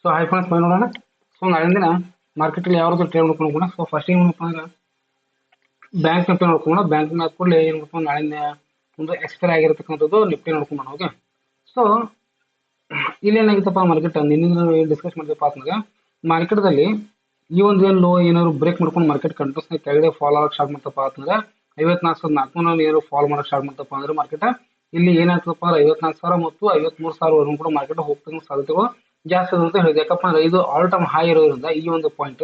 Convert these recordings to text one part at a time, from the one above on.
So hi friends by ನೋಡೋಣ. So ನಾಳಿನ ದಿನ ಮಾರ್ಕೆಟಲ್ಲಿ ಯಾವ್ದು ಟ್ರೇಡ್ ಮಾಡ್ಕೊಂಡು ಹೋಗೋಣ. ಸೊ ಫಸ್ಟ್ ಏನಪ್ಪ ಅಂದ್ರೆ ಬ್ಯಾಂಕ್ ನಿಫ್ಟಿ ನೋಡ್ಕೊಂಡು ಬ್ಯಾಂಕ್ ಕೂಡಲೇ ಏನಪ್ಪ ನಾಳಿನ ಒಂದು ಎಕ್ಸ್ಪೈರ್ ಆಗಿರತಕ್ಕಂಥದ್ದು ನಿಫ್ಟಿ ನೋಡ್ಕೊಂಡು ಓಕೆ. ಸೊ ಇಲ್ಲಿ ಏನಾಗಿತ್ತಪ್ಪ ಮಾರ್ಕೆಟ್ ನಿನ್ನೆ ಡಿಸ್ಕಸ್ ಮಾಡಿದಪ್ಪ ಅಂತಂದ್ರೆ ಮಾರ್ಕೆಟ್ದಲ್ಲಿ ಈ ಒಂದು ಏನು ಲೋ ಏನಾದ್ರು ಬ್ರೇಕ್ ಮಾಡ್ಕೊಂಡು ಮಾರ್ಕೆಟ್ ಕಂಟಿನ್ಯೂಸ್ ಕೆಳಗಡೆ ಫಾಲ್ ಆಗಕ್ಕೆ ಸ್ಟಾರ್ಟ್ ಮಾಡ್ತಪ್ಪ ಅಂತಂದ್ರೆ 54,400 ಏನಾದ್ರು ಫಾಲ್ ಮಾಡಕ್ಕೆ ಸ್ಟಾರ್ಟ್ ಮಾಡ್ತಪ್ಪ ಅಂದ್ರೆ ಮಾರ್ಕೆಟ್ ಇಲ್ಲಿ ಏನಾಗ್ತದಪ್ಪ ಅಂದ್ರೆ 54,000 ಮತ್ತು 53,000 ಕೂಡ ಮಾರ್ಕೆಟ್ ಹೋಗ್ತಕ್ಕಂಥ ಸಾಧ್ಯತೆಗಳು ಜಾಸ್ತಿ ಇದೆ ಅಂತ ಹೇಳಿದೆ. ಯಾಕಪ್ಪ ಅಂದ್ರೆ ಇದು ಆಲ್ ಟೈಮ್ ಹೈ ಇರೋದ್ರಿಂದ ಈ ಒಂದು point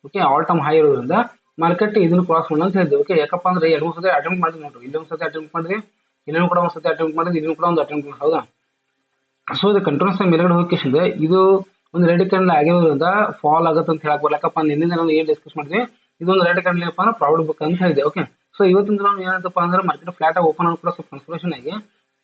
okay all time high ಇರೋದ್ರಿಂದ ಮಾರ್ಕೆಟ್ ಇದನ್ನು ಕ್ರಾಸ್ ಮಾಡೋಣ ಅಂತ ಹೇಳಿದೆ. ಓಕೆ ಯಾಕಪ್ಪ ಅಂದ್ರೆ ಎರಡು ಮೂರು ಸತಿ ಅಟೆಂಪ್ಟ್ ಮಾಡಿದ್ವಿ ನೋಡ್ರಿ, ಇಲ್ಲಿ ಒಂದು ಸತಿ ಅಟೆಂಪ್ಟ್ ಮಾಡಿದ್ವಿ, ಇಲ್ಲೂ ಕೂಡ ಒಂದು ಸತಿ ಅಟೆಂಪ್ಟ್ ಮಾಡಿದ್ವಿ, ಇದನ್ನು ಕೂಡ ಒಂದು ಅಟೆಂಪ್ಟ್ ಮಾಡಿ ಹೌದಾ. ಸೊ ಇದು ಕಂಟಿನ್ಯೂಸ್ ಮೇಲ್ಗಡೆ ಹೋಗಿಸಿಂದ ಇದು ಒಂದು ರೆಡ್ ಕ್ಯಾಂಡಲ್ ಆಗಿರೋದ್ರಿಂದ ಫಾಲ್ ಆಗುತ್ತೆ ಅಂತ ಹೇಳಕ್ ಬರ್ಲಕ್ಕಪ್ಪ. ನಿನ್ನಿಂದ ನಾವು ಏನ್ ಡಿಸ್ಕಸ್ ಮಾಡಿದ್ವಿ ಇದೊಂದು ರೆಡ್ ಕ್ಯಾಂಡಲ್ ಏನಪ್ಪ ಅಂದ್ರೆ ಪ್ರಾಫಿಟ್ ಬುಕ್ ಅಂತ ಹೇಳಿದೆ. ಓಕೆ ಸೊ ಇವತ್ತಿನ ನಾವು ಏನಂತಪ್ಪ ಅಂದ್ರೆ ಮಾರ್ಕೆಟ್ ಫ್ಲಾಟ್ ಆಗಿ ಓಪನ್ ಆಗಿ ಕೂಡ ಸ್ವಲ್ಪ ಕನ್ಸಲ್ಟೇಷನ್ ಆಗಿ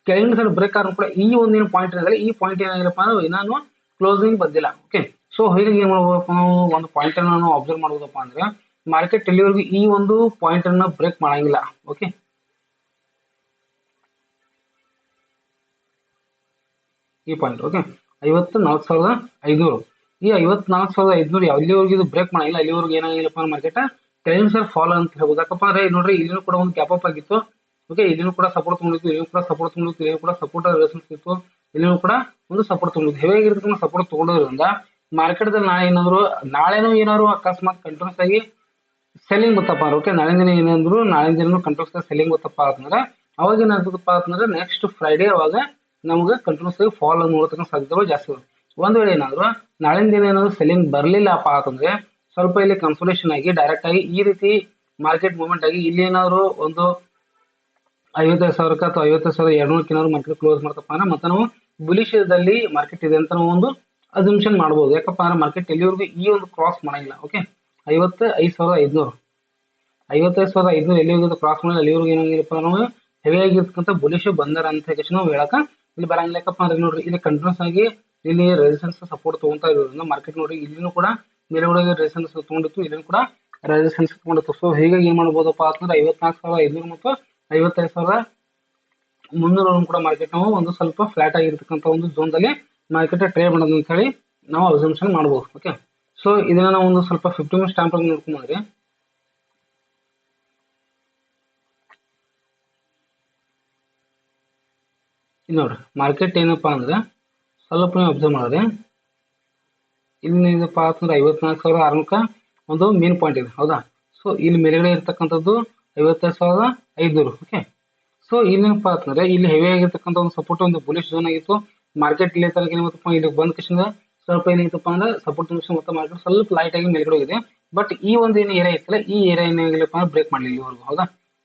ಕೆಳಗಿನ ಸೈಡ್ ಬ್ರೇಕ್ ಆದ್ರೂ ಕೂಡ ಈ ಒಂದೇನು ಪಾಯಿಂಟ್ ಏನಿದೆ ಈ ಪಾಯಿಂಟ್ ಏನಾಗಿರಪ್ಪ ಅಂದ್ರೆ ನಾನು ಕ್ಲೋಸಿಂಗ್ ಬಂದಿಲ್ಲ. ಓಕೆ ಸೊ ಹೀಗಾಗಿ ಏನ್ ಮಾಡ್ಬೇಕು ನಾವು ಒಂದು ಪಾಯಿಂಟ್ ಅನ್ನು ನಾವು ಅಬ್ಸರ್ವ್ ಮಾಡೋದಪ್ಪ ಅಂದ್ರೆ ಮಾರ್ಕೆಟ್ ಎಲ್ಲಿವರೆಗೂ ಈ ಒಂದು ಪಾಯಿಂಟ್ ಅನ್ನ ಬ್ರೇಕ್ ಮಾಡಂಗಿಲ್ಲ. ಓಕೆ ಈ ಪಾಯಿಂಟ್ ಓಕೆ 54,500 ಈ 54,500 ಎಲ್ಲಿವರೆಗೂ ಇದು ಬ್ರೇಕ್ ಮಾಡಂಗಿಲ್ಲ ಅಲ್ಲಿವರೆಗೂ ಏನಾಗಿಲ್ಲಪ್ಪ ಮಾರ್ಕೆಟ್ ಕೆಳಗಿನ ಸೈಡ್ ಫಾಲ್ ಅಂತ ಹೇಳ್ಬೋದು. ಯಾಕಪ್ಪ ಅಂದ್ರೆ ನೋಡ್ರಿ ಇಲ್ಲಿನೂ ಕೂಡ ಒಂದು ಗ್ಯಾಪ್ ಅಪ್ ಆಗಿತ್ತು. ಓಕೆ ಇಲ್ಲಿನೂ ಕೂಡ ಸಪೋರ್ಟ್ ತಗೊಂಡಿತ್ತು, ಇಲ್ಲಿನೂ ಕೂಡ ಸಪೋರ್ಟ್ ತಗೊಂಡಿತ್ತು, ಇಲ್ಲಿನೂ ಕೂಡ ಸಪೋರ್ಟ್ ರೆಸಿಸ್ಟೆನ್ಸ್ ಇತ್ತು, ಇಲ್ಲಿನೂ ಕೂಡ ಒಂದು ಸಪೋರ್ಟ್ ತಗೊಂಡಿತ್ತು. ಹೇಗಿರ್ತಕ್ಕಂಥ ಸಪೋರ್ಟ್ ತಗೊಂಡೋದ್ರಿಂದ ಮಾರ್ಕೆಟ್ ನಾಳೆನೂ ಏನಾದ್ರು ಅಕಸ್ಮಾತ್ ಕಂಟಿನ್ಯೂಸ್ ಆಗಿ ಸೆಲ್ಲಿಂಗ್ ಗೊತ್ತಪ್ಪ ಓಕೆ ನಾಳಿನ ದಿನ ಏನಂದ್ರು ನಾಳಿನ ದಿನ ಕಂಟಿನ್ಯೂಸ್ ಸೆಲ್ಲಿಂಗ್ ಗೊತ್ತಪ್ಪ ಅಂತಂದ್ರೆ ಅವಾಗ ಏನಾಗ್ತದಪ್ಪ ಅಂತಂದ್ರೆ ನೆಕ್ಸ್ಟ್ ಫ್ರೈಡೇ ಅವಾಗ ನಮ್ಗೆ ಕಂಟಿನ್ಯೂಸ್ ಆಗಿ ಫಾಲ್ ನೋಡತಕ್ಕಂಥ ಸಾಧ್ಯತೆಗಳು ಜಾಸ್ತಿ ಇರುತ್ತೆ. ಒಂದ್ ವೇಳೆ ಏನಾದ್ರು ನಾಳಿನ ದಿನ ಏನಾದ್ರು ಸೆಲ್ಲಿಂಗ್ ಬರ್ಲಿಲ್ಲಪ್ಪ ಅಂತಂದ್ರೆ ಸ್ವಲ್ಪ ಇಲ್ಲಿ ಕನ್ಸೋಲೇಷನ್ ಆಗಿ ಡೈರೆಕ್ಟ್ ಆಗಿ ಈ ರೀತಿ ಮಾರ್ಕೆಟ್ ಮೂವ್ಮೆಂಟ್ ಆಗಿ ಇಲ್ಲಿ ಏನಾದ್ರು ಒಂದು 55,000 ಅಥವಾ 55,200 ಏನಾದ್ರು ಮಾರ್ಕೆಟ್ ಕ್ಲೋಸ್ ಮಾಡ್ತಪ್ಪ ಅಂದ್ರೆ ಮತ್ತೆ ನಾವು ಬುಲಿಶದಲ್ಲಿ ಮಾರ್ಕೆಟ್ ಇದೆ ಅಂತ ನಾವು ಒಂದು ಅಸಂಪ್ಷನ್ ಮಾಡ್ಬೋದು. ಯಾಕಪ್ಪ ಅಂದ್ರೆ ಮಾರ್ಕೆಟ್ ಎಲ್ಲಿವರೆಗೂ ಈ ಒಂದು ಕ್ರಾಸ್ ಮಾಡಂಗಿಲ್ಲ. ಓಕೆ 55,500 ಎಲ್ಲಿವರೆಗೂ ಕ್ರಾಸ್ ಮಾಡಿಲ್ಲ ಅಲ್ಲಿವರೆಗೂ ಏನಾಗಿರಪ್ಪ ನಾವು ಹೆವಿ ಆಗಿರ್ತಕ್ಕಂಥ ಬುಲಿಶ್ ಬಂದರ ಅಂತ ನಾವು ಹೇಳಕ ಇಲ್ಲಿ ಬರಂಗಿಲ್ಲ. ಯಾಕಪ್ಪ ಅಂದ್ರೆ ನೋಡ್ರಿ ಇಲ್ಲಿ ಕಂಟಿನ್ಯೂಸ್ ಆಗಿ ಇಲ್ಲಿ ರೆಸಿಸ್ಟೆನ್ಸ್ ಸಪೋರ್ಟ್ ತಗೊಂತಾ ಇರೋದ್ರಿಂದ ಮಾರ್ಕೆಟ್ ನೋಡಿ ಇಲ್ಲಿನೂ ಕೂಡ ಮೇಲ್ಗಡೆ ರೆಸಿಸ್ಟೆನ್ಸ್ ತಗೊಂಡಿತ್ತು, ಇಲ್ಲಿನೂ ಕೂಡ ರೆಸಿಸ್ಟೆನ್ಸ್ ತಗೊಂಡಿತ್ತು. ಸೊ ಹೀಗಾಗಿ ಏನ್ ಮಾಡ್ಬೋದಪ್ಪ ಅಂತಂದ್ರೆ 54,500 ಮತ್ತು 55,300 ಕೂಡ ಮಾರ್ಕೆಟ್ ನಾವು ಒಂದು ಸ್ವಲ್ಪ ಫ್ಲಾಟ್ ಆಗಿರ್ತಕ್ಕಂಥ ಒಂದು ಝೋನ್ ದಲ್ಲಿ ಮಾರ್ಕೆಟ್ ಟ್ರೇಡ್ ಮಾಡೋದು ಅಂತ ಹೇಳಿ ನಾವು ಅಸಂಪ್ಷನ್ ಮಾಡಬಹುದು. ಓಕೆ ಸೊ ಇದನ್ನ ನಾವು ಒಂದು ಸ್ವಲ್ಪ 50 ಮಿನಿಟ್ಸ್ ಟೈಮ್ ಫ್ರೇಮ್ ನೋಡ್ಕೊಂಡ್ರೆ ನೋಡ್ರಿ ಮಾರ್ಕೆಟ್ ಏನಪ್ಪಾ ಅಂದ್ರೆ ಸ್ವಲ್ಪ ನೀವು ಅಬ್ಸರ್ವ್ ಮಾಡಿದ್ರೆ ಇಲ್ಲಿ ಏನಪ್ಪಾ ಅಂತಂದ್ರೆ 54,600 ಒಂದು ಮೇನ್ ಪಾಯಿಂಟ್ ಇದೆ ಹೌದಾ. ಸೊ ಇಲ್ಲಿ ಮೇಲ್ಗಡೆ ಇರ್ತಕ್ಕಂಥದ್ದು 55,500. ಓಕೆ ಸೊ ಇಲ್ಲೇನಪ್ಪಾ ಅಂತಂದ್ರೆ ಇಲ್ಲಿ ಹೆವಿ ಆಗಿರ್ತಕ್ಕಂಥ ಒಂದು ಸಪೋರ್ಟ್ ಒಂದು ಬುಲಿಶ್ ಝೋನ್ ಆಗಿತ್ತು. ಮಾರ್ಕೆಟ್ ಇಲ್ಲಿ ತನಕ ಏನಾಗುತ್ತಪ್ಪ ಇಲ್ಲಿ ಬಂದ ಕಿಶನ್ ಸ್ವಲ್ಪ ಏನಾಗಿತ್ತಪ್ಪ ಅಂದ್ರೆ ಸಪೋರ್ಟ್ ಮತ್ತೆ ಮಾರ್ಕೆಟ್ ಸ್ವಲ್ಪ ಲೈಟ್ ಆಗಿ ಮೇಲ್ಗಡೆ ಹೋಗಿದೆ. ಬಟ್ ಈ ಒಂದು ಏನು ಏರಿಯಾ ಇತ್ತಲ್ಲ ಈ ಏರಿಯಾ ಏನಾಗಿಲ್ಲಪ್ಪ ಅಂದ್ರೆ ಬ್ರೇಕ್ ಮಾಡಲಿಲ್ಲ ಇಲ್ಲಿವರೆಗೂ ಹೌದಾ.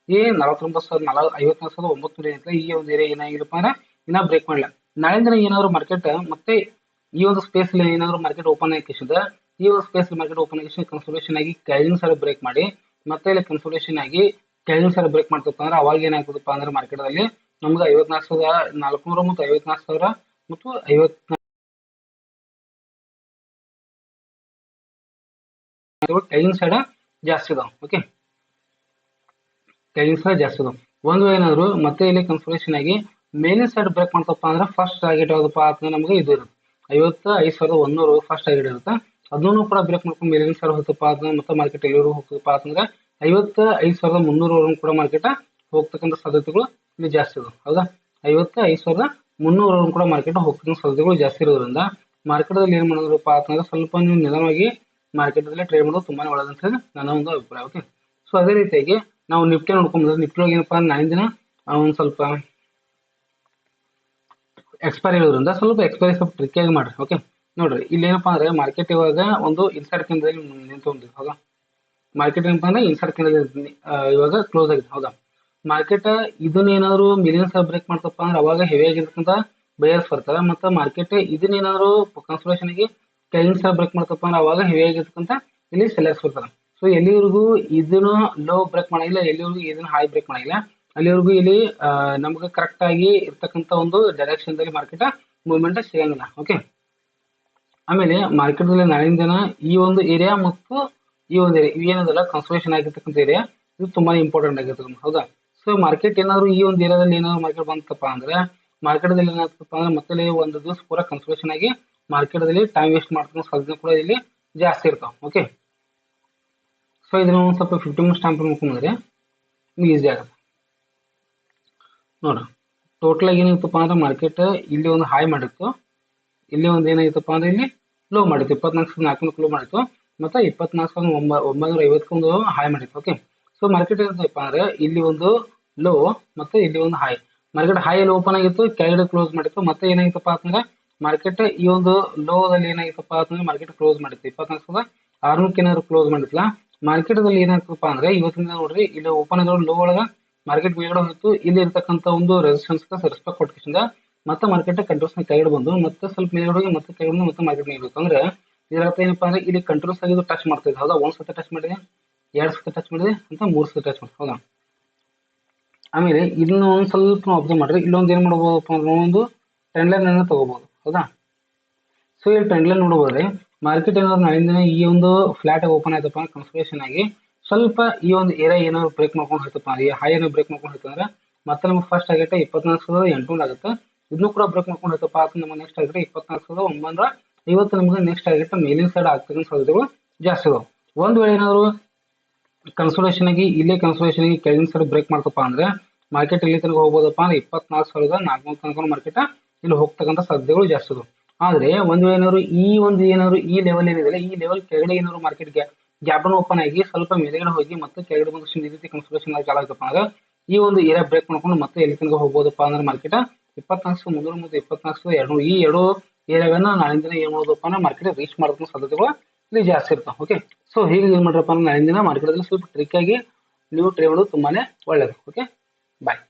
ಈ 54,900 ಏನಿಲ್ಲ ಈ ಒಂದು ಏರಿಯಾ ಏನಾಗಿಲ್ಲಪ್ಪ ಅಂದ್ರೆ ಇನ್ನ ಬ್ರೇಕ್ ಮಾಡಲ್ಲ. ನಾಳೆ ದಿನ ಏನಾದ್ರು ಮಾರ್ಕೆಟ್ ಮತ್ತೆ ಈ ಒಂದು ಸ್ಪೇಸ್ ಅಲ್ಲಿ ಏನಾದ್ರು ಮಾರ್ಕೆಟ್ ಓಪನ್ ಆಗಿಸಿದ ಈ ಒಂದು ಸ್ಪೇಸ್ ಮಾರ್ಕೆಟ್ ಓಪನ್ ಆಗಿ ಕನ್ಸೋಲೇಷನ್ ಆಗಿ ಕೆಳಗಿನ ಸಲ ಬ್ರೇಕ್ ಮಾಡಿ ಮತ್ತೆ ಇಲ್ಲಿ ಕನ್ಸೋಲೇಷನ್ ಆಗಿ ಕೆಳಗಿನ ಸಲ ಬ್ರೇಕ್ ಮಾಡ್ತಪ್ಪ ಅಂದ್ರೆ ಅವಾಗ ಏನಾಗ್ತದಪ್ಪ ಅಂದ್ರೆ ಮಾರ್ಕೆಟ್ ಅಲ್ಲಿ ನಮ್ಗೆ 54,400 ಮತ್ತು 54,000 ಮತ್ತು 50 ಕೆಳಗಿನ ಸೈಡ್ ಜಾಸ್ತಿ ಇದಾವ. ಓಕೆ ಕೆಳಗಿನ ಸೈಡ್ ಜಾಸ್ತಿ ಇದಾವ. ಒಂದು ಏನಾದ್ರು ಮತ್ತೆ ಇಲ್ಲಿ ಕನ್ಸೋಲೇಷನ್ ಆಗಿ ಮೇಲಿನ ಸೈಡ್ ಬ್ರೇಕ್ ಮಾಡ್ತಪ್ಪ ಅಂದ್ರೆ ಫಸ್ಟ್ ಟಾರ್ಗೆಟ್ ಯಾವ್ದಪ್ಪ ಅಂತಂದ್ರೆ ನಮಗೆ ಇದು ಇರುತ್ತೆ 55,100 ಫಸ್ಟ್ ಟಾರ್ಗೆಟ್ ಇರುತ್ತೆ. ಅದನ್ನು ಕೂಡ ಬ್ರೇಕ್ ಮಾಡ್ಕೊಂಡು ಮೇಲಿನ ಸೈಡ್ ಹೋಗ್ತಪ್ಪ ಅಂತಂದ್ರೆ ಮತ್ತೆ ಮಾರ್ಕೆಟ್ ಎಲ್ಲಿವರೆಗೂ ಹೋಗ್ತಪ್ಪ ಅಂತಂದ್ರೆ 55,300 ಕೂಡ ಮಾರ್ಕೆಟ್ ಹೋಗ್ತಕ್ಕಂಥ ಸಾಧ್ಯತೆಗಳು ಇಲ್ಲಿ ಜಾಸ್ತಿ ಇದಾವೆ ಹೌದಾ. 55,300 ಕೂಡ ಮಾರ್ಕೆಟ್ ಹೋಗ್ತಕ್ಕಂಥ ಸಾಧ್ಯತೆಗಳು ಜಾಸ್ತಿ ಇರೋದ್ರಿಂದ ಮಾರ್ಕೆಟ್ ಅಲ್ಲಿ ಏನ್ ಮಾಡೋದ್ರಪ್ಪ ಅಂತಂದ್ರೆ ಸ್ವಲ್ಪ ನೀವು ನಿಧಾನವಾಗಿ ಮಾರ್ಕೆಟ್ ಅಲ್ಲಿ ಟ್ರೇಡ್ ಮಾಡೋದು ತುಂಬಾನೇ ಒಳ್ಳೆದಂತ ಹೇಳಿ ನನ್ನ ಒಂದು ಅಭಿಪ್ರಾಯ. ಓಕೆ ಸೊ ಅದೇ ರೀತಿಯಾಗಿ ನಾವು ನಿಫ್ಟಿ ನೋಡ್ಕೊಂಡ್ರೆ ನಿಫ್ಟಿ ಒಳಗೆ ಏನಪ್ಪಾ ನಾಳಿನ ದಿನ ಒಂದ್ ಸ್ವಲ್ಪ ಎಕ್ಸ್ಪೈರಿ ಇರೋದ್ರಿಂದ ಸ್ವಲ್ಪ ಎಕ್ಸ್ಪೈರಿ ಸ್ವಲ್ಪ ಟ್ರಿಕ್ ಆಗಿ ಮಾಡ್ರಿ. ಓಕೆ ನೋಡ್ರಿ ಇಲ್ಲಿ ಏನಪ್ಪಾ ಅಂದ್ರೆ ಮಾರ್ಕೆಟ್ ಇವಾಗ ಒಂದು ಇನ್ಸೈಡ್ ಕೇಂದ್ರದಲ್ಲಿ ನಿಂತ್ಕೊಂಡಿದೆ ಹೌದಾ. ಮಾರ್ಕೆಟ್ ಏನಪ್ಪಾ ಅಂದ್ರೆ ಇನ್ಸೈಡ್ ಕೇಂದ್ರದಲ್ಲಿ ಇವಾಗ ಕ್ಲೋಸ್ ಆಗಿದೆ ಹೌದಾ. ಮಾರ್ಕೆಟ್ ಇದನ್ನ ಏನಾದ್ರು ಮಿಲಿಯನ್ ಸಹ ಬ್ರೇಕ್ ಮಾಡ್ತಪ್ಪ ಅಂದ್ರೆ ಅವಾಗ ಹೆವಿ ಆಗಿರ್ತಕ್ಕಂಥ ಬಯರ್ಸ್ ಬರ್ತಾರೆ. ಮತ್ತೆ ಮಾರ್ಕೆಟ್ ಇದನ್ನ ಏನಾದ್ರು ಕನ್ಸೋಲೇಷನ್ ಆಗಿ ಕೆಳಗಿನ ಸಹ ಬ್ರೇಕ್ ಮಾಡ್ತಪ್ಪ ಅಂದ್ರೆ ಅವಾಗ ಹೆವಿ ಆಗಿರ್ತಕ್ಕಂಥ ಇಲ್ಲಿ ಸೆಲ್ಲರ್ಸ್ ಬರ್ತಾರೆ. ಸೊ ಎಲ್ಲಿವರೆಗೂ ಇದನ್ನು ಲೋ ಬ್ರೇಕ್ ಮಾಡಂಗಿಲ್ಲ ಎಲ್ಲಿವರೆಗೂ ಇದನ್ನ ಹೈ ಬ್ರೇಕ್ ಮಾಡಂಗಿಲ್ಲ ಅಲ್ಲಿವರೆಗೂ ಇಲ್ಲಿ ನಮ್ಗೆ ಕರೆಕ್ಟ್ ಆಗಿ ಇರ್ತಕ್ಕಂಥ ಒಂದು ಡೈರೆಕ್ಷನ್ ದಲ್ಲಿ ಮಾರ್ಕೆಟ್ ಮೂವ್ಮೆಂಟ್ ಸಿಗಂಗಿಲ್ಲ. ಓಕೆ ಆಮೇಲೆ ಮಾರ್ಕೆಟ್ ದಲ್ಲಿ ನಾಳಿನ ದಿನ ಈ ಒಂದು ಏರಿಯಾ ಮತ್ತು ಈ ಒಂದು ಏರಿಯಾ ಏನದಲ್ಲ ಕನ್ಸೋಲೇಷನ್ ಆಗಿರ್ತಕ್ಕಂಥ ಏರಿಯಾ ಇದು ತುಂಬಾ ಇಂಪಾರ್ಟೆಂಟ್ ಆಗಿರ್ತಕ್ಕಂಥ ಹೌದಾ. ಸೊ ಮಾರ್ಕೆಟ್ ಏನಾದ್ರು ಈ ಒಂದು ಏರಿಯಾದಲ್ಲಿ ಏನಾದ್ರು ಮಾರ್ಕೆಟ್ ಬಂತಪ್ಪ ಅಂದ್ರೆ ಮಾರ್ಕೆಟ್ ದಲ್ಲಿ ಏನಾಗ್ತಪ್ಪ ಅಂದ್ರೆ ಮತ್ತೆ ಒಂದು ದಿವಸ ಪೂರಾ ಕನ್ಸೋಲೇಷನ್ ಆಗಿ ಮಾರ್ಕೆಟ್ದಲ್ಲಿ ಟೈಮ್ ವೇಸ್ಟ್ ಮಾಡ್ತಕ್ಕಂಥ ಸಾಧ್ಯತೆ ಕೂಡ ಇಲ್ಲಿ ಜಾಸ್ತಿ ಇರ್ತಾವೆ. ಓಕೆ, ಸೊ ಇದನ್ನ ಒಂದು ಸ್ವಲ್ಪ 15 ಮಿನಿಟ್ಸ್ ಟೈಮ್ ಮಾಡ್ಕೊಂಡ್ರೆ ನಿಮ್ಗೆ ಈಸಿ ಆಗುತ್ತೆ ನೋಡ್ರಿ. ಟೋಟಲ್ ಆಗಿ ಏನಾಗಿತ್ತಪ್ಪ ಅಂದ್ರೆ ಮಾರ್ಕೆಟ್ ಇಲ್ಲಿ ಒಂದು ಹೈ ಮಾಡಿತ್ತು, ಇಲ್ಲಿ ಒಂದು ಏನಾಗಿತ್ತಪ್ಪ ಅಂದ್ರೆ ಇಲ್ಲಿ ಲೋ ಮಾಡಿತ್ತು, 24,400 ಲೋ ಮಾಡಿತ್ತು, ಮತ್ತೆ 24,950 ಒಂದು ಹೈ ಮಾಡಿತ್ತು. ಓಕೆ, ಸೊ ಮಾರ್ಕೆಟ್ ಏನಪ್ಪ ಅಂದ್ರೆ ಇಲ್ಲಿ ಒಂದು ಲೋ ಮತ್ತೆ ಇಲ್ಲಿ ಒಂದು ಹೈ. ಮಾರ್ಕೆಟ್ ಹೈ ಅಲ್ಲಿ ಓಪನ್ ಆಗಿತ್ತು, ಕೆಳಗಡೆ ಕ್ಲೋಸ್ ಮಾಡಿತ್ತು, ಮತ್ತೆ ಏನಾಗಿತ್ತಪ್ಪ ಅಂತಂದ್ರೆ ಮಾರ್ಕೆಟ್ ಈ ಒಂದು ಲೋದಲ್ಲಿ ಏನಾಗಿತ್ತಪ್ಪ ಅಂತಂದ್ರೆ ಮಾರ್ಕೆಟ್ ಕ್ಲೋಸ್ ಮಾಡಿತ್ತು 24,600 ಏನಾದ್ರು ಕ್ಲೋಸ್ ಮಾಡಿತ್ತಲ್ಲ. ಮಾರ್ಕೆಟ್ ದಲ್ಲಿ ಏನಾಗ್ತಪ್ಪ ಅಂದ್ರೆ ಇವತ್ತಿನ ನೋಡ್ರಿ ಇಲ್ಲಿ ಓಪನ್ ಆಗಿರೋ ಲೋ ಒಳಗ ಮಾರ್ಕೆಟ್ ಮೇಲ್ಗಡೆ ಹೋಗಿತ್ತು, ಇಲ್ಲಿ ಇರ್ತಕ್ಕಂಥ ಒಂದು ರೆಸಿಸ್ಟೆನ್ಸ್ ರೆಸ್ಪೆಕ್ಟ್ ಕೊಟ್ಟಿಂದ ಮತ್ತೆ ಮಾರ್ಕೆಟ್ ಕಂಟ್ರೋಲ್ಸ್ ಕೆಳಗಡೆ ಬಂದು ಮತ್ತೆ ಸ್ವಲ್ಪ ಮೇಲ್ಗಡೆ ಹೋಗಿ ಮತ್ತೆ ಕೆಳಗಡೆ ಬಂದು ಮತ್ತೆ ಮಾರ್ಕೆಟ್ ಮೇಲೆ ಅಂದ್ರೆ ಇದರ ಅರ್ಥ ಏನಪ್ಪಾ ಅಂದ್ರೆ ಇಲ್ಲಿ ಕಂಟ್ರೋಲ್ಸ್ ಆಗಿ ಟಚ್ ಮಾಡ್ತಿದೆ. ಹೌದಾ, ಒಂದ್ ಸತಿ ಟಚ್ ಮಾಡಿದೆ, 2 ಸತಿ ಟಚ್ ಮಾಡಿದೆ ಅಂತ 3 ಸತಿ ಟಚ್ ಮಾಡಿದೆ. ಹೌದಾ, ಆಮೇಲೆ ಇದನ್ನ ಒಂದ್ ಸ್ವಲ್ಪ ಅಬ್ಸರ್ವ್ ಮಾಡ್ರಿ, ಇಲ್ಲೊಂದು ಏನ್ ಮಾಡಬಹುದಪ್ಪ ಅಂದ್ರೆ ಒಂದು ಟ್ರೆಂಡ್ ಲೈನ್ ಅನ್ನ ತಗೋಬಹುದು. ಹೌದಾ, ಸೊ ಇಲ್ಲಿ ಟ್ರೆಂಡ್ ಲೈನ್ ನೋಡಬಹುದ್ರೆ ಮಾರ್ಕೆಟ್ ಏನಾದ್ರು ನಾಳಿಂದ ಈ ಒಂದು ಫ್ಲಾಟ್ ಓಪನ್ ಆಯ್ತಪ್ಪ ಅಂದ್ರೆ ಕನ್ಸಲ್ಟೇಷನ್ ಆಗಿ ಸ್ವಲ್ಪ ಈ ಒಂದು ಏರಿಯಾ ಏನಾದ್ರು ಬ್ರೇಕ್ ಮಾಡ್ಕೊಂಡು ಹೋಯ್ತಪ್ಪ ಈ ಹೈ ಏನೋ ಬ್ರೇಕ್ ಮಾಡ್ಕೊಂಡು ಹೋಯ್ತಂದ್ರೆ ಮತ್ತೆ ನಮ್ಗೆ ಫಸ್ಟ್ ಟಾರ್ಗೆಟ್ 24,800 ಆಗುತ್ತೆ. ಇದನ್ನು ಕೂಡ ಬ್ರೇಕ್ ಮಾಡ್ಕೊಂಡು ಹೋಯ್ತಪ್ಪ ಅಂತ ನಮ್ಮ ನೆಕ್ಸ್ಟ್ ಟಾರ್ಗೆಟ್ 24,950 ನಮ್ಗೆ ನೆಕ್ಸ್ಟ್ ಟಾರ್ಗೆಟ್ ಮೇಲಿನ ಸೈಡ್ ಆಗ್ತಕ್ಕಂಥ ಸಾಧ್ಯತೆಗಳು ಜಾಸ್ತಿ ಇದಾವೆ. ಒಂದ್ ವೇಳೆ ಏನಾದ್ರು ಕನ್ಸಲ್ಟೇಷನ್ ಆಗಿ ಇಲ್ಲೇ ಕನ್ಸಲ್ಟೇಷನ್ ಆಗಿ ಕೆಳಗಿನ ಸೈಡ್ ಬ್ರೇಕ್ ಮಾಡ್ತಪ್ಪ ಅಂದ್ರೆ ಮಾರ್ಕೆಟ್ ಇಲ್ಲಿ ತನಕ ಹೋಗ್ಬೋದಪ್ಪ ಅಂದ್ರೆ 24,400 ತನಕ ಮಾರ್ಕೆಟ್ ಇಲ್ಲಿ ಹೋಗ್ತಕ್ಕಂಥ ಸಾಧ್ಯತೆಗಳು ಜಾಸ್ತಿ ಇದಾವೆ. ಆದ್ರೆ ಒಂದ್ ವೇಳೆ ಏನಾದ್ರು ಈ ಲೆವೆಲ್ ಏನಿದೆ ಈ ಲೆವೆಲ್ ಕೆಳಗಡೆ ಏನಾದ್ರು ಮಾರ್ಕೆಟ್ ಗ್ಯಾಪ್ ಓಪನ್ ಆಗಿ ಸ್ವಲ್ಪ ಮೇಲ್ಗಡೆ ಹೋಗಿ ಮತ್ತೆ ಕೆಳಗಡೆ ಬಂದು ಈ ರೀತಿ ಕನ್ಸಲ್ಟೇಷನ್ ಚಾಲು ಆಯ್ತಪ್ಪ ಅಂದ್ರೆ ಈ ಒಂದು ಏರಿಯಾ ಬ್ರೇಕ್ ಮಾಡ್ಕೊಂಡು ಮತ್ತೆ ಎಲ್ಲಿ ತನಕ ಹೋಗ್ಬೋದಪ್ಪ ಅಂದ್ರೆ ಮಾರ್ಕೆಟ್ 24,300 ಮತ್ತು 24,200 ಈ ಎರಡು ಏರಿಯಾವನ್ನ ನಾಳಿನ ದಿನ ಏನ್ ಮಾಡೋದಪ್ಪ ಅಂದ್ರೆ ಮಾರ್ಕೆಟ್ ರೀಚ್ ಮಾಡೋದಕ್ಕೆ ಸಾಧ್ಯತೆಗಳು ಇಲ್ಲಿ ಜಾಸ್ತಿ ಇರ್ತಾವೆ. ಓಕೆ, ಸೊ ಹೀಗೆ ಏನ್ ಮಾಡ್ರಪ್ಪ ಅಂದ್ರೆ ನಾಳಿನ ದಿನ ಮಾರ್ಕೆಟ್ ಸ್ವಲ್ಪ ಟ್ರಿಕ್ ಆಗಿ ನೀವು ಟ್ರೇಡ್ ಮಾಡೋದು ತುಂಬಾನೇ ಒಳ್ಳೇದು. ಓಕೆ, ಬಾಯ್.